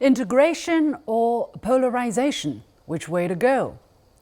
Integration or polarization? Which way to go?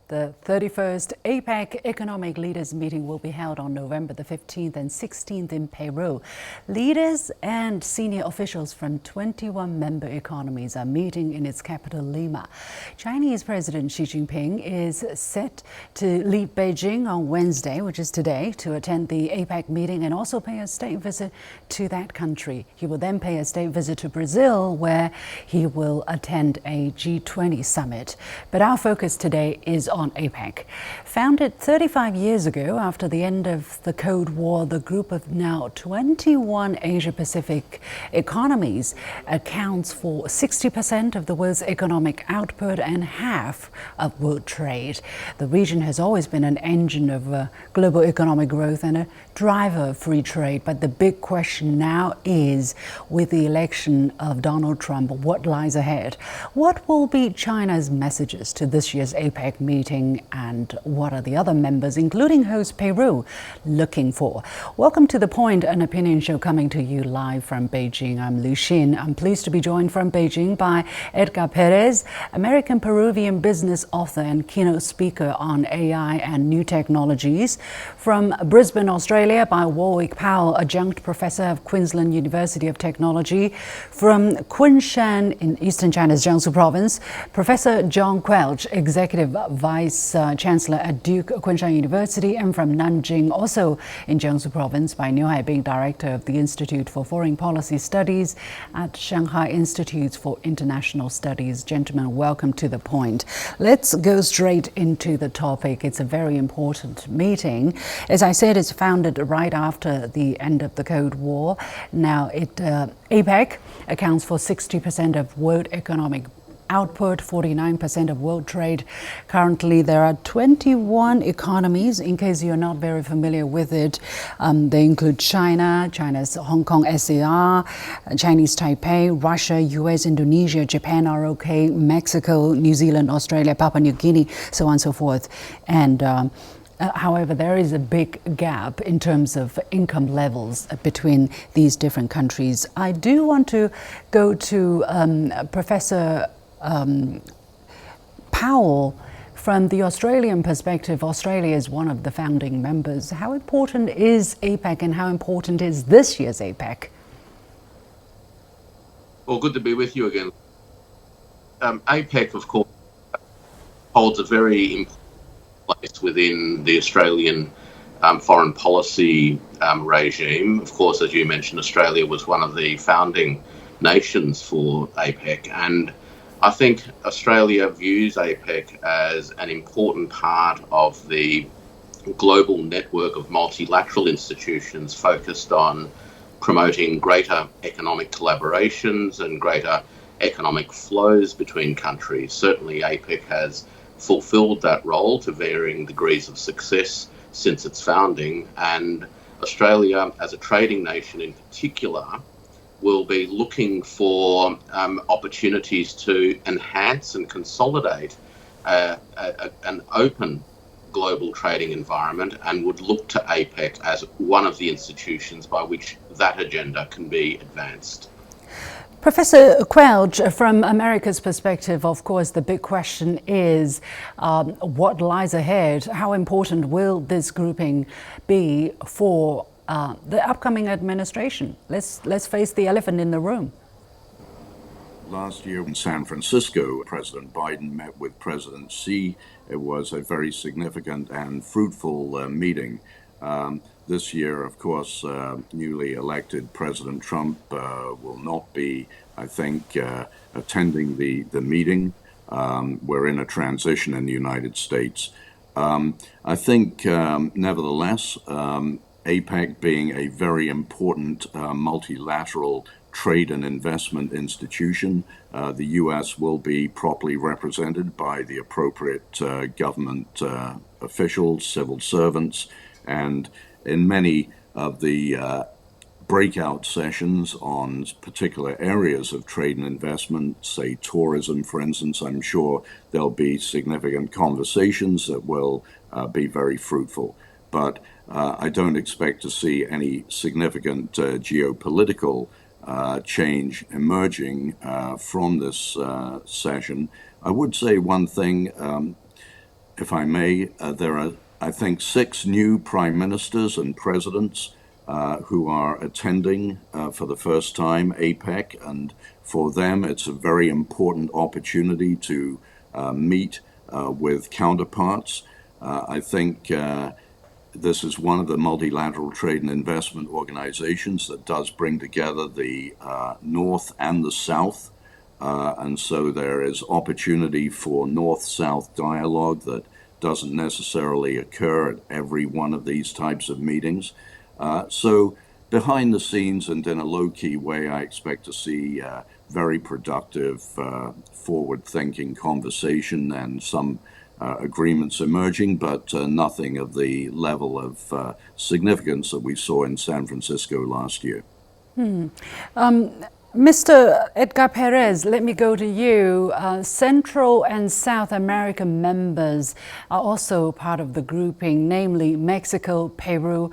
The 31st APEC Economic Leaders Meeting will be held on November the 15th and 16th in Peru. Leaders and senior officials from 21 member economies are meeting in its capital, Lima. Chinese President Xi Jinping is set to leave Beijing on Wednesday, which is today, to attend the APEC meeting and also pay a state visit to that country. He will then pay a state visit to Brazil, where he will attend a G20 summit. But our focus today is on APEC. Founded 35 years ago after the end of the Cold War, the group of now 21 Asia-Pacific economies accounts for 60% of the world's economic output and half of world trade. The region has always been an engine of global economic growth and a driver of free trade. But the big question now is, with the election of Donald Trump, what lies ahead? What will be China's messages to this year's APEC meeting, and what are the other members, including host Peru, looking for? Welcome to The Point, an opinion show coming to you live from Beijing. I'm Lu Xin. I'm pleased to be joined from Beijing by Edgar Perez, American-Peruvian business author and keynote speaker on AI and new technologies. From Brisbane, Australia, by Warwick Powell, adjunct professor of Queensland University of Technology. From Kunshan in eastern China's Jiangsu province, Professor John Quelch, executive vice chancellor at Duke Kunshan University. And from Nanjing, also in Jiangsu province, by Niu Haibing, director of the Institute for Foreign Policy Studies at Shanghai Institute for International Studies. Gentlemen, welcome to The Point. Let's go straight into the topic. It's a very important meeting. As I said, it's founded right after the end of the Cold War. Now, APEC accounts for 60% of world economic output, 49% of world trade. Currently, there are 21 economies. In case you're not very familiar with it, they include China's Hong Kong SAR, Chinese Taipei, Russia, US, Indonesia, Japan, ROK, Mexico, New Zealand, Australia, Papua New Guinea, so on and so forth. And however, there is a big gap in terms of income levels between these different countries. I do want to go to Professor Powell. From the Australian perspective, Australia is one of the founding members. How important is APEC, and how important is this year's APEC? Well, good to be with you again. APEC, of course, holds a very important place within the Australian foreign policy regime. Of course, as you mentioned, Australia was one of the founding nations for APEC, and I think Australia views APEC as an important part of the global network of multilateral institutions focused on promoting greater economic collaborations and greater economic flows between countries. Certainly, APEC has fulfilled that role to varying degrees of success since its founding, and Australia, as a trading nation in particular, will be looking for opportunities to enhance and consolidate an open global trading environment, and would look to APEC as one of the institutions by which that agenda can be advanced. Professor Quelch, from America's perspective, of course, the big question is what lies ahead? How important will this grouping be for the upcoming administration? Let's face the elephant in the room. Last year in San Francisco, President Biden met with President Xi. It was a very significant and fruitful meeting. This year, of course, newly elected President Trump will not be, I think, attending the meeting. We're in a transition in the United States. I think, nevertheless, APEC being a very important multilateral trade and investment institution, the U.S. will be properly represented by the appropriate government officials, civil servants, and in many of the breakout sessions on particular areas of trade and investment, say tourism, for instance, I'm sure there'll be significant conversations that will be very fruitful. But I don't expect to see any significant geopolitical change emerging from this session. I would say one thing, if I may. There are, I think, 6 new prime ministers and presidents who are attending for the first time APEC, and for them it's a very important opportunity to meet with counterparts. I think this is one of the multilateral trade and investment organizations that does bring together the North and the South. And so there is opportunity for North-South dialogue that doesn't necessarily occur at every one of these types of meetings. So behind the scenes and in a low-key way, I expect to see very productive, forward-thinking conversation and some agreements emerging, but nothing of the level of significance that we saw in San Francisco last year. Mr. Edgar Perez, let me go to you. Central and South American members are also part of the grouping, namely Mexico, Peru,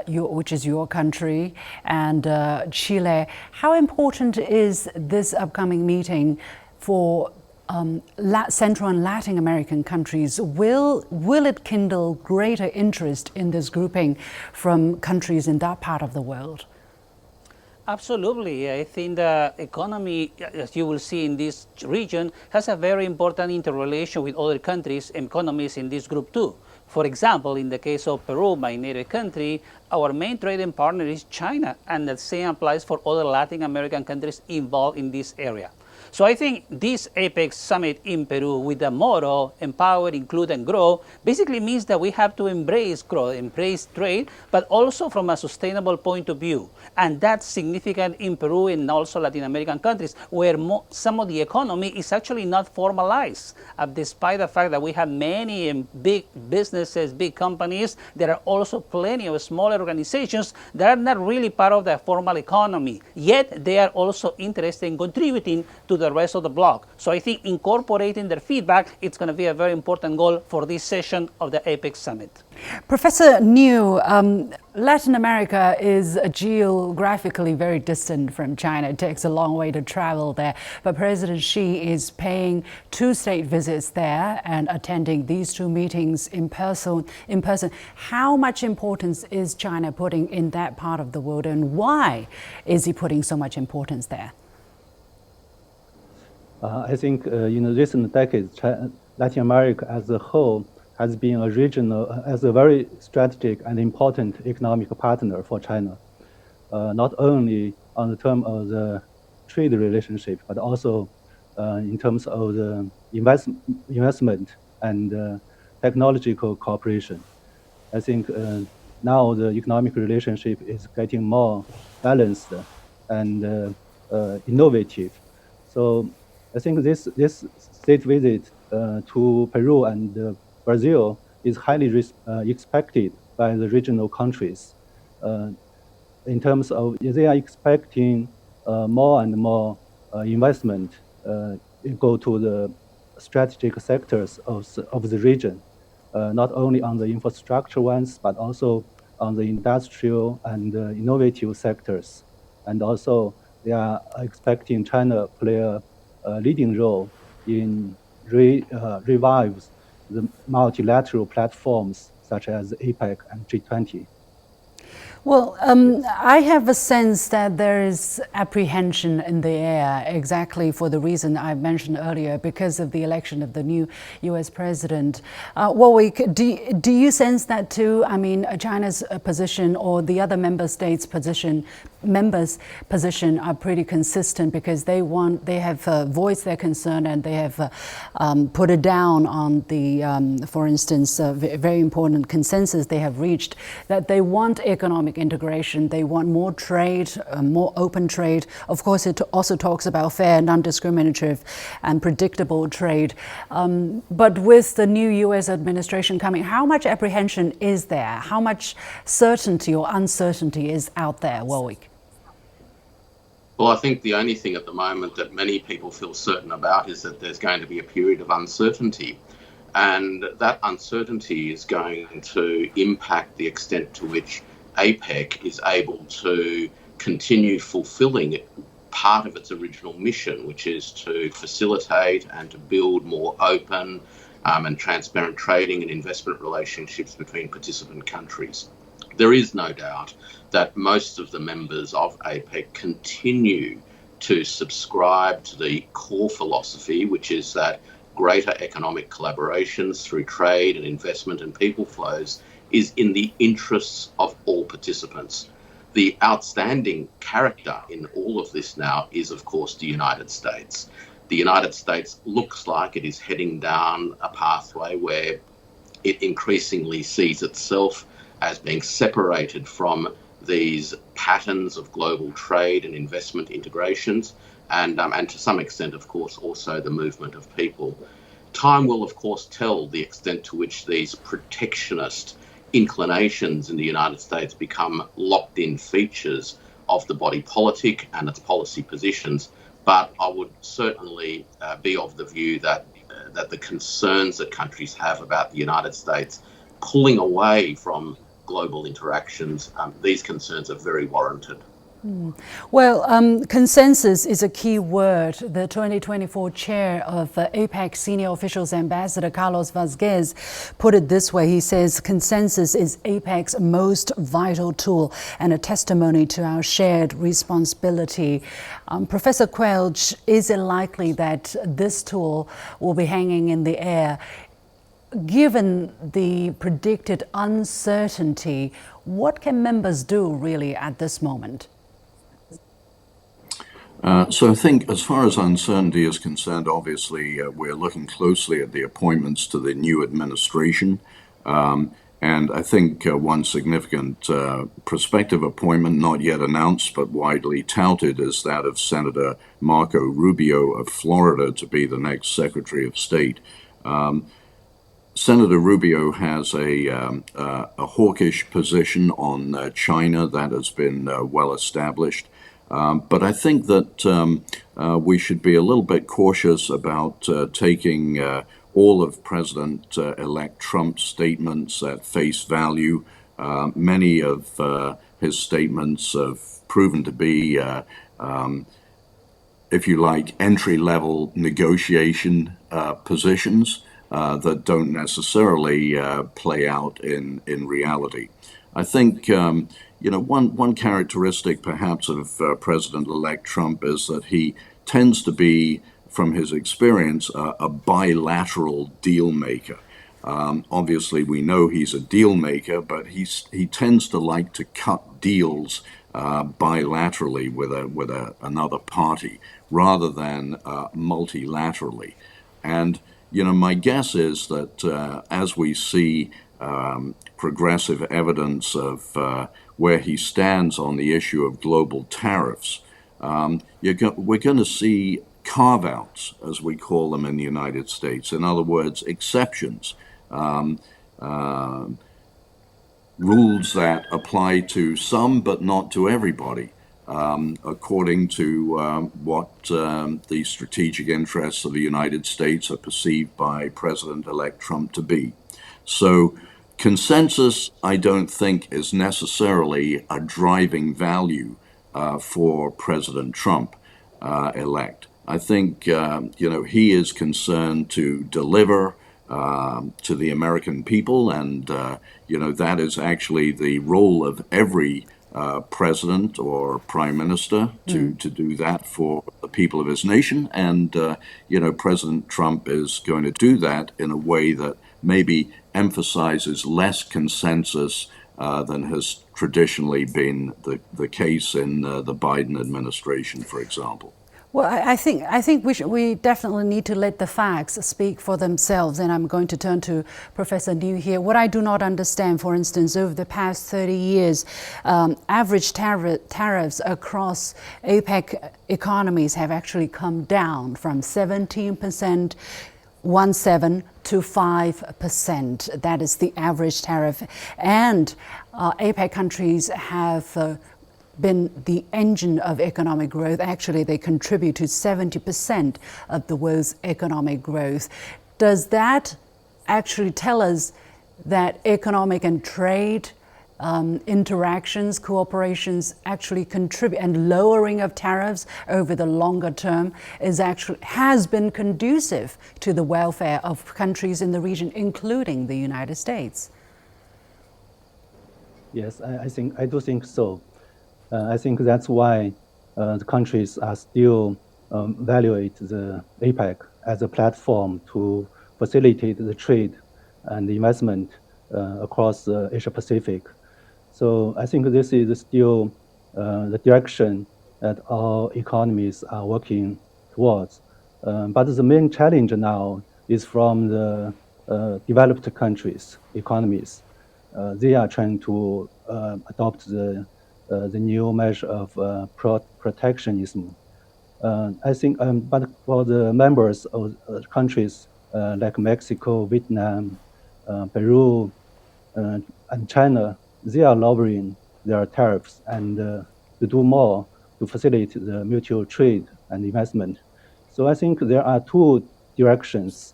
which is your country, and Chile. How important is this upcoming meeting for Central and Latin American countries? Will it kindle greater interest in this grouping from countries in that part of the world? Absolutely. I think the economy, as you will see in this region, has a very important interrelation with other countries' economies in this group too. For example, in the case of Peru, my native country, our main trading partner is China, and the same applies for other Latin American countries involved in this area. So I think this APEC summit in Peru with the motto, empower, include, and grow, basically means that we have to embrace growth, embrace trade, but also from a sustainable point of view. And that's significant in Peru and also Latin American countries, where some of the economy is actually not formalized, despite the fact that we have many big businesses, big companies. There are also plenty of smaller organizations that are not really part of the formal economy, yet they are also interested in contributing to the rest of the bloc. So I think incorporating their feedback, it's going to be a very important goal for this session of the APEC summit. Professor Niu, Latin America is geographically very distant from China. It takes a long way to travel there. But President Xi is paying 2 state visits there and attending these 2 meetings in person. How much importance is China putting in that part of the world, and why is he putting so much importance there? I think in recent decades, Latin America as a whole has been a regional, as a very strategic and important economic partner for China, not only on the term of the trade relationship, but also in terms of the investment and technological cooperation. I think now the economic relationship is getting more balanced and innovative. So I think this state visit to Peru and Brazil is highly expected by the regional countries. In terms of, they are expecting more and more investment go to the strategic sectors of the region, not only on the infrastructure ones, but also on the industrial and innovative sectors. And also they are expecting China play a leading role in revives the multilateral platforms such as APEC and G20. Well, I have a sense that there is apprehension in the air, exactly for the reason I mentioned earlier, because of the election of the new U.S. president. Warwick, do you sense that too? I mean, China's position or the other members' position are pretty consistent, because they have voiced their concern, and they have put it down on the, for instance, very important consensus they have reached, that they want economic integration, they want more trade, more open trade. Of course, it also talks about fair, non-discriminative and predictable trade. But with the new U.S. administration coming, how much apprehension is there? How much certainty or uncertainty is out there, Warwick? Well, I think the only thing at the moment that many people feel certain about is that there's going to be a period of uncertainty. And that uncertainty is going to impact the extent to which APEC is able to continue fulfilling part of its original mission, which is to facilitate and to build more open and transparent trading and investment relationships between participant countries. There is no doubt that most of the members of APEC continue to subscribe to the core philosophy, which is that greater economic collaborations through trade and investment and people flows is in the interests of all participants. The outstanding character in all of this now is, of course, the United States. The United States looks like it is heading down a pathway where it increasingly sees itself as being separated from these patterns of global trade and investment integrations, and to some extent, of course, also the movement of people. Time will, of course, tell the extent to which these protectionist inclinations in the United States become locked-in features of the body politic and its policy positions. But I would certainly be of the view that the concerns that countries have about the United States pulling away from global interactions, these concerns are very warranted. Well, consensus is a key word. The 2024 chair of APEC Senior Officials Ambassador Carlos Vazquez put it this way. He says consensus is APEC's most vital tool and a testimony to our shared responsibility. Professor Quelch, is it likely that this tool will be hanging in the air? Given the predicted uncertainty, what can members do really at this moment? So I think as far as uncertainty is concerned, obviously we're looking closely at the appointments to the new administration. And I think one significant prospective appointment, not yet announced but widely touted, is that of Senator Marco Rubio of Florida to be the next Secretary of State. Senator Rubio has a hawkish position on China that has been well established. But I think that we should be a little bit cautious about taking all of President-elect Trump's statements at face value. Many of his statements have proven to be, if you like, entry-level negotiation positions that don't necessarily play out in reality. I think one characteristic perhaps of President-elect Trump is that he tends to be, from his experience, a bilateral deal maker. Obviously, we know he's a deal maker, but he tends to like to cut deals bilaterally with another party rather than multilaterally. And my guess is that as we see progressive evidence of where he stands on the issue of global tariffs, we're going to see carve-outs, as we call them in the United States. In other words, exceptions, rules that apply to some but not to everybody, according to what the strategic interests of the United States are perceived by President-elect Trump to be. So consensus, I don't think, is necessarily a driving value for President Trump elect. I think, he is concerned to deliver to the American people, and, that is actually the role of every president or prime minister to do that for the people of his nation. And, President Trump is going to do that in a way that maybe emphasizes less consensus than has traditionally been the case in the Biden administration, for example. Well, I think we definitely need to let the facts speak for themselves, and I'm going to turn to Professor Liu here. What I do not understand, for instance, over the past 30 years, average tariffs across APEC economies have actually come down from 17%, 17 to 5%. That is the average tariff, and APEC countries have been the engine of economic growth. Actually, they contribute to 70% of the world's economic growth. Does that actually tell us that economic and trade interactions, cooperations actually contribute, and lowering of tariffs over the longer term has been conducive to the welfare of countries in the region, including the United States? Yes, I do think so. I think that's why the countries are still evaluate the APEC as a platform to facilitate the trade and the investment across Asia Pacific. So I think this is still the direction that our economies are working towards. But the main challenge now is from the developed countries' economies. They are trying to adopt the new measure of protectionism. I think, but for the members of countries like Mexico, Vietnam, Peru, and China, they are lowering their tariffs and to do more to facilitate the mutual trade and investment. So I think there are two directions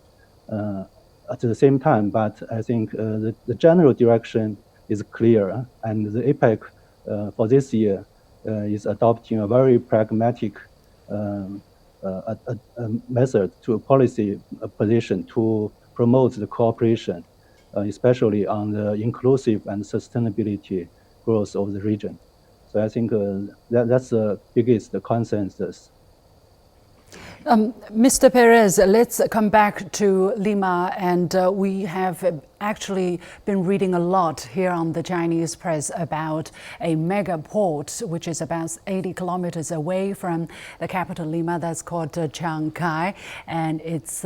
at the same time, but I think the general direction is clear, and the APEC for this year is adopting a very pragmatic method to a policy position to promote the cooperation, especially on the inclusive and sustainability growth of the region. So I think that's the biggest consensus. Mr. Perez, let's come back to Lima, and we have actually been reading a lot here on the Chinese press about a mega port which is about 80 kilometers away from the capital Lima, that's called Chancay, and it's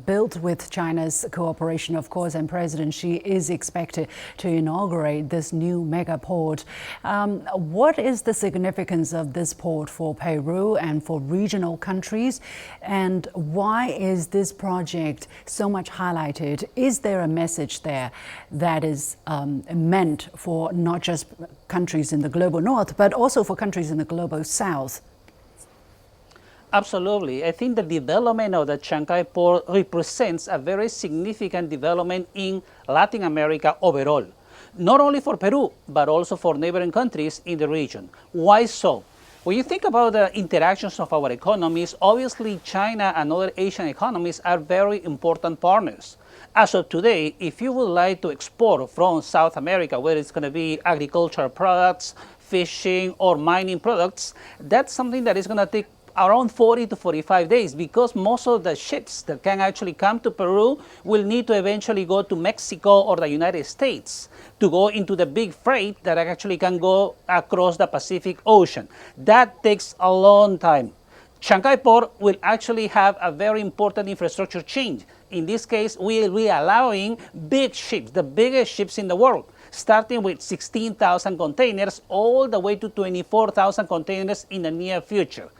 built with China's cooperation, of course, and President Xi is expected to inaugurate this new mega port. What is the significance of this port for Peru and for regional countries, and why is this project so much highlighted? Is there a message there that is meant for not just countries in the global north, but also for countries in the global south? Absolutely. I think the development of the Chancay Port represents a very significant development in Latin America overall, not only for Peru, but also for neighboring countries in the region. Why so? When you think about the interactions of our economies, obviously China and other Asian economies are very important partners. As of today, if you would like to export from South America, whether it's going to be agricultural products, fishing, or mining products, that's something that is going to take around 40 to 45 days, because most of the ships that can actually come to Peru will need to eventually go to Mexico or the United States to go into the big freight that actually can go across the Pacific Ocean. That takes a long time. Chancay Port will actually have a very important infrastructure change. In this case, we will be allowing big ships, the biggest ships in the world, starting with 16,000 containers all the way to 24,000 containers in the near future.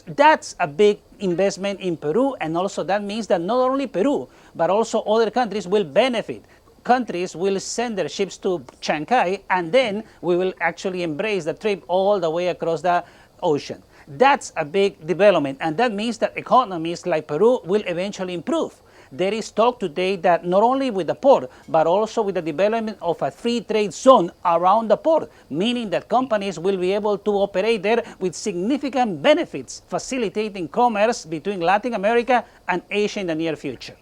That's a big investment in Peru, and also that means that not only Peru, but also other countries will benefit. Countries will send their ships to Chancay, and then we will actually embrace the trip all the way across the ocean. That's a big development, and that means that economies like Peru will eventually improve. There is talk today that not only with the port, but also with the development of a free trade zone around the port, meaning that companies will be able to operate there with significant benefits, facilitating commerce between Latin America and Asia in the near future.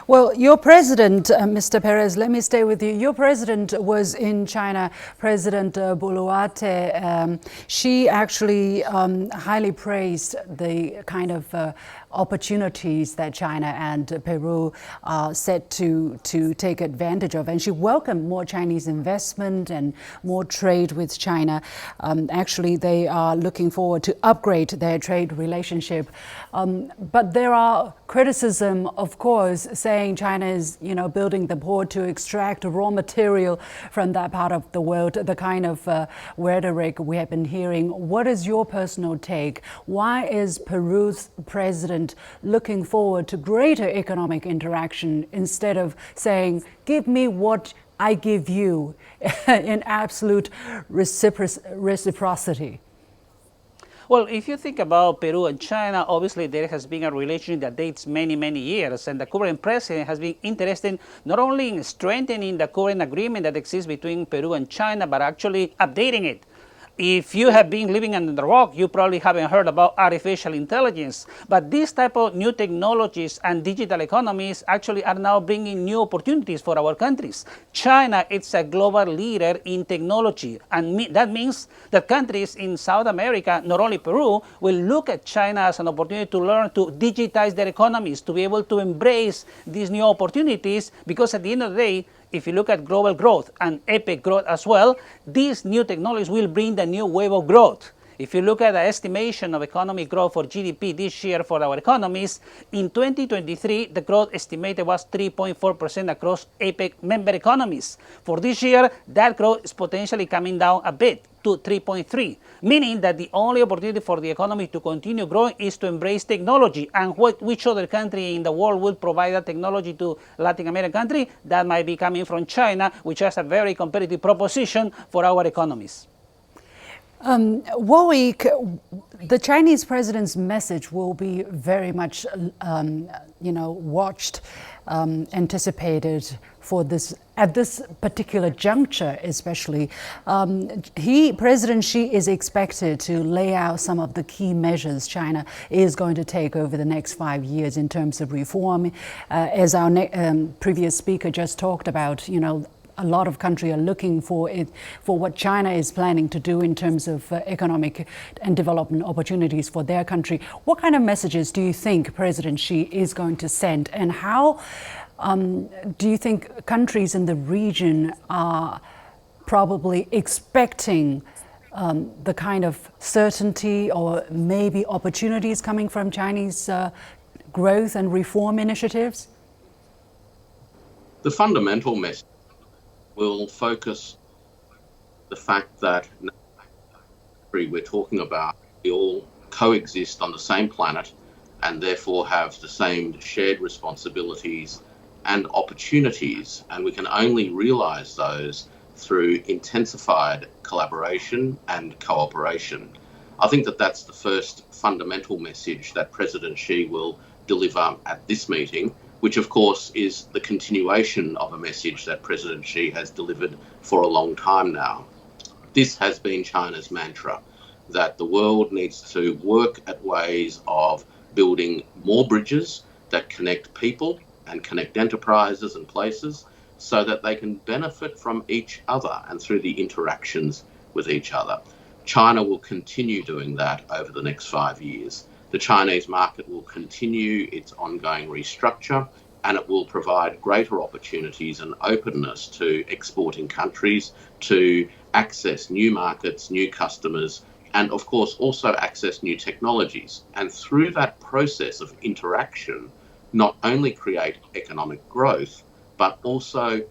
Well, your president, Mr. Perez, let me stay with you. Your president was in China, President Boluarte. She actually highly praised the kind of opportunities that China and Peru are set to take advantage of. And she welcomed more Chinese investment and more trade with China. Actually, they are looking forward to upgrade their trade relationship. But there are criticism, of course, saying China is, building the port to extract raw material from that part of the world, the kind of rhetoric we have been hearing. What is your personal take? Why is Peru's president looking forward to greater economic interaction instead of saying, give me what I give you in absolute reciprocity? Well, if you think about Peru and China, obviously there has been a relationship that dates many, many years, and the current president has been interested not only in strengthening the current agreement that exists between Peru and China, but actually updating it. If you have been living under the rock, you probably haven't heard about artificial intelligence. But these type of new technologies and digital economies actually are now bringing new opportunities for our countries. China is a global leader in technology, and that means that countries in South America, not only Peru, will look at China as an opportunity to learn to digitize their economies, to be able to embrace these new opportunities, because at the end of the day, if you look at global growth and APEC growth as well, these new technologies will bring the new wave of growth. If you look at the estimation of economic growth for GDP this year for our economies, in 2023, the growth estimated was 3.4% across APEC member economies. For this year, that growth is potentially coming down a bit to 3.3, meaning that the only opportunity for the economy to continue growing is to embrace technology. And which other country in the world will provide that technology to Latin American country? That might be coming from China, which has a very competitive proposition for our economies. Warwick, the Chinese president's message will be very much, watched, anticipated for this at this particular juncture, especially. President Xi is expected to lay out some of the key measures China is going to take over the next 5 years in terms of reform. As our previous speaker just talked about, a lot of countries are looking for what China is planning to do in terms of economic and development opportunities for their country. What kind of messages do you think President Xi is going to send, and how do you think countries in the region are probably expecting the kind of certainty or maybe opportunities coming from Chinese growth and reform initiatives? The fundamental message will focus the fact that we're talking about, we all coexist on the same planet and therefore have the same shared responsibilities and opportunities, and we can only realize those through intensified collaboration and cooperation. I think that that's the first fundamental message that President Xi will deliver at this meeting, which of course is the continuation of a message that President Xi has delivered for a long time now. This has been China's mantra, that the world needs to work at ways of building more bridges that connect people and connect enterprises and places so that they can benefit from each other and through the interactions with each other. China will continue doing that over the next 5 years. The Chinese market will continue its ongoing restructure, and it will provide greater opportunities and openness to exporting countries to access new markets, new customers, and of course also access new technologies. And through that process of interaction, not only create economic growth, but also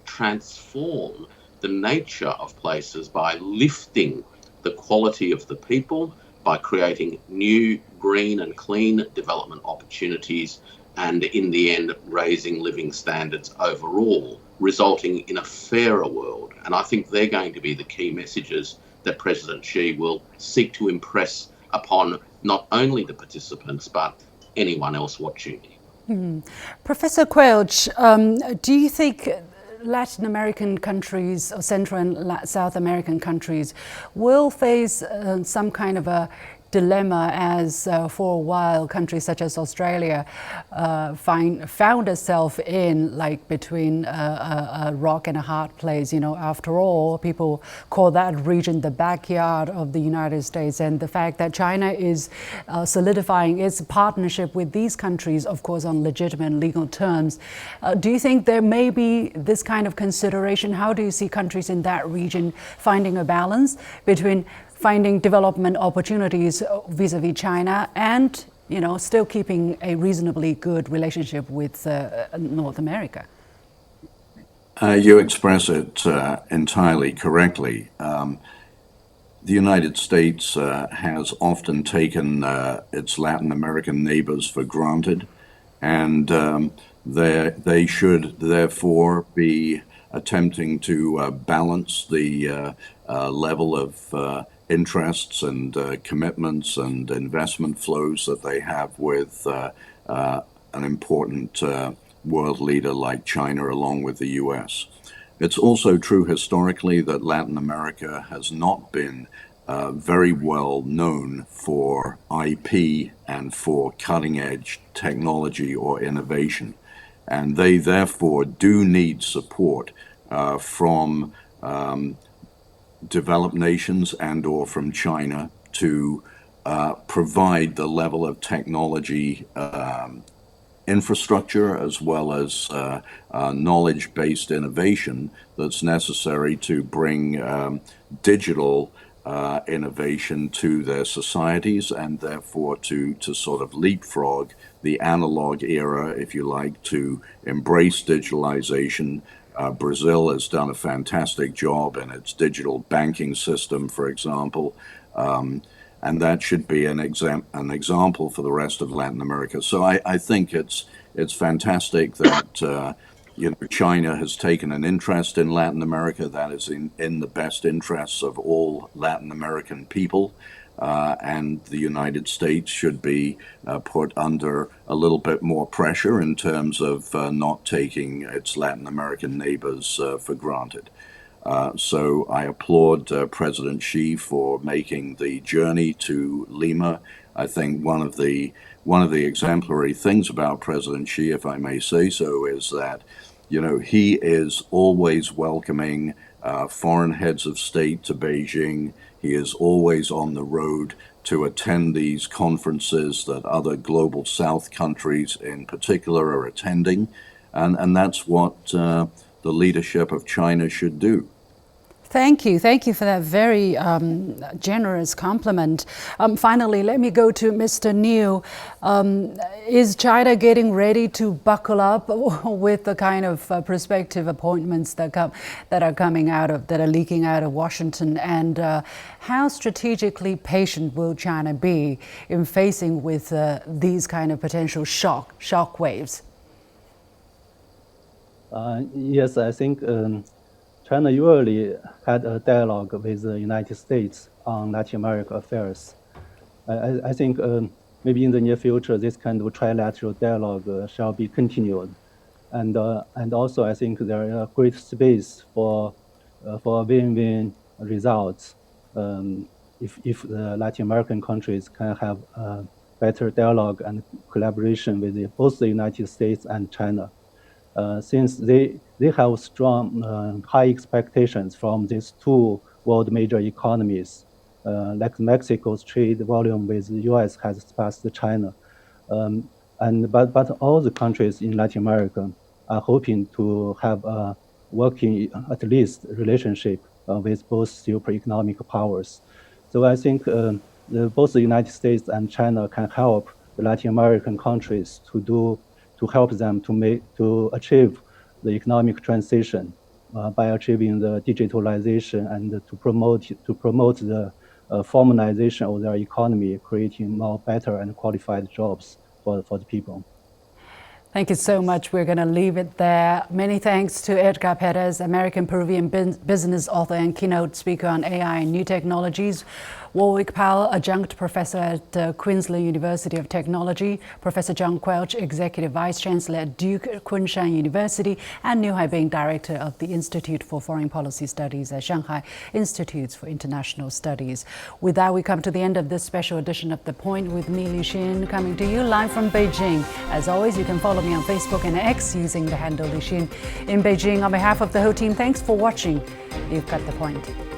transform the nature of places by lifting the quality of the people, by creating new green and clean development opportunities, and in the end, raising living standards overall, resulting in a fairer world. And I think they're going to be the key messages that President Xi will seek to impress upon not only the participants, but anyone else watching. Professor Quelch, do you think Latin American countries or Central and South American countries will face some kind of a dilemma as for a while countries such as Australia found itself in between a rock and a hard place. After all, people call that region the backyard of the United States, and the fact that China is solidifying its partnership with these countries, of course on legitimate legal terms. Do you think there may be this kind of consideration? How do you see countries in that region finding a balance between finding development opportunities vis-a-vis China and, still keeping a reasonably good relationship with North America? You express it entirely correctly. The United States has often taken its Latin American neighbors for granted, and they should therefore be attempting to balance the level of interests and commitments and investment flows that they have with an important world leader like China, along with the US. It's also true historically that Latin America has not been very well known for IP and for cutting edge technology or innovation. And they therefore do need support from developed nations and or from China to provide the level of technology infrastructure as well as knowledge-based innovation that's necessary to bring digital innovation to their societies, and therefore to sort of leapfrog the analog era, if you like, to embrace digitalization. Brazil has done a fantastic job in its digital banking system, for example, and that should be an example for the rest of Latin America. So I think it's fantastic that China has taken an interest in Latin America. That is in the best interests of all Latin American people. And the United States should be put under a little bit more pressure in terms of not taking its Latin American neighbors for granted. So I applaud President Xi for making the journey to Lima. I think one of the exemplary things about President Xi, if I may say so, is that he is always welcoming foreign heads of state to Beijing. He is always on the road to attend these conferences that other global South countries in particular are attending. And that's what the leadership of China should do. Thank you for that very generous compliment. Finally, let me go to Mr. Niu. Is China getting ready to buckle up with the kind of prospective appointments that are leaking out of Washington? And how strategically patient will China be in facing with these kind of potential shock waves? Yes, I think China usually had a dialogue with the United States on Latin America affairs. I think maybe in the near future, this kind of trilateral dialogue shall be continued. And also, I think there is a great space for win-win results if the Latin American countries can have better dialogue and collaboration with both the United States and China. Since they have strong, high expectations from these two world major economies, like Mexico's trade volume with the U.S. has surpassed China, but all the countries in Latin America are hoping to have a working, at least, relationship with both super economic powers. So I think both the United States and China can help the Latin American countries to help them to achieve the economic transition by achieving the digitalization and to promote the formalization of their economy, creating more better and qualified jobs for the people. Thank you so much. We're going to leave it there. Many thanks to Edgar Perez, American Peruvian business author and keynote speaker on AI and new technologies. Warwick Powell, adjunct professor at Queensland University of Technology. Professor John Quelch, executive vice chancellor at Duke Kunshan University. And Niu Haibing, director of the Institute for Foreign Policy Studies at Shanghai Institutes for International Studies. With that, we come to the end of this special edition of The Point with me, Li Xin, coming to you live from Beijing. As always, you can follow me on Facebook and X using the handle Li Xin in Beijing. On behalf of the whole team, thanks for watching. You've got The Point.